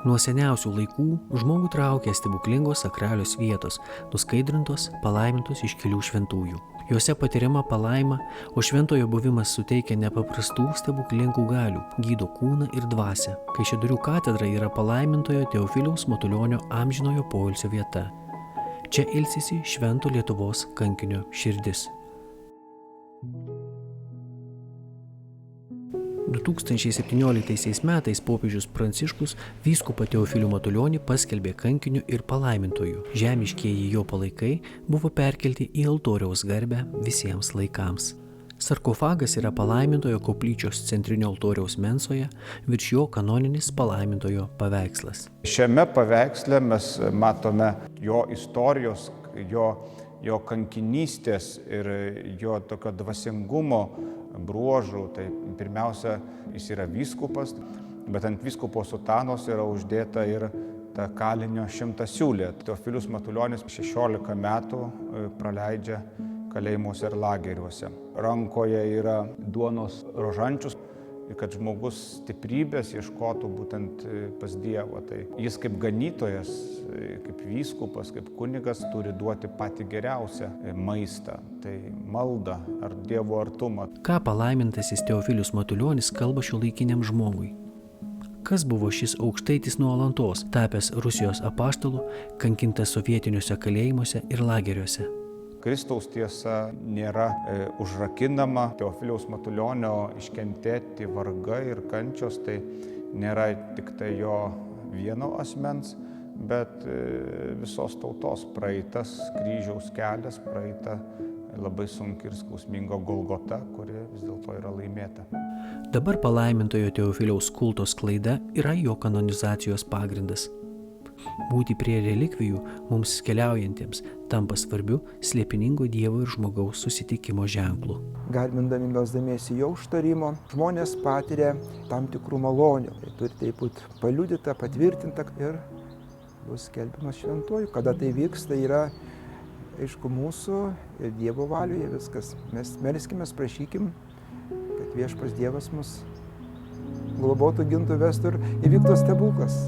Nuo seniausių laikų žmogų traukia stebuklingos sakralios vietos, nuskaidrintos, palaimintos iškilių šventųjų. Juose patiriama palaima, o šventojo buvimas suteikia nepaprastų stebuklingų galių, gydo kūną ir dvasią. Kaišiadorių katedra yra palaimintojo Teofiliaus Matulionio amžinojo poilsio vieta. Čia ilsisi švento Lietuvos kankinio širdis. 2017 metais popiežius Pranciškus vyskupą Teofilių Matulionį paskelbė kankiniu ir palaimintoju. Žemiškieji jo palaikai buvo perkelti į altoriaus garbę visiems laikams. Sarkofagas yra palaimintojo koplyčios centrinio altoriaus mensoje, virš jo kanoninis palaimintojo paveikslas. Šiame paveiksle mes matome jo istorijos, jo kankinystės ir jo tokio dvasingumo bruožų. Tai pirmiausia, jis yra vyskupas, bet ant vyskupo sutanos yra uždėta ir ta kalinio šimtasiūlė. Teofilius Matulionis 16 metų praleidžia kalėjimuose ir lageriuose. Rankoje yra duonos rožančius, kad žmogus stiprybės ieškotų būtent pas Dievą. Tai jis kaip ganytojas, kaip vyskupas, kaip kunigas turi duoti patį geriausią maistą, tai maldą ar Dievo artumą. Ką palaimintasis Teofilius Matulionis kalba šiuolaikiniam žmogui? Kas buvo šis aukštaitis nuo Alantos, tapęs Rusijos apaštalu, kankintas sovietiniuose kalėjimuose ir lageriuose? Kristaus tiesa nėra užrakinama. Teofiliaus Matulionio iškentėti vargai ir kančios tai nėra tik tai jo vieno asmens, bet visos tautos praeitas kryžiaus kelias, praeita labai sunki ir skausminga Golgota, kuri vis dėlto yra laimėta. Dabar palaimintojo Teofiliaus kulto sklaida yra jo kanonizacijos pagrindas. Būti prie relikvijų mums keliaujantiems tampa svarbiu slėpiningo Dievo ir žmogaus susitikimo ženklu. Garbindami, melsdamiesi jo užtarimo, žmonės patiria tam tikrų malonių. Tai turi taip būti paliudyta, patvirtinta ir bus skelbiamas šventuoju. Kada tai vyks, tai yra, aišku, mūsų ir Dievo valioje viskas. Mes melskimės, prašykim, kad viešpats Dievas mus globotų, gintų, vestų ir įvyktų stebuklas.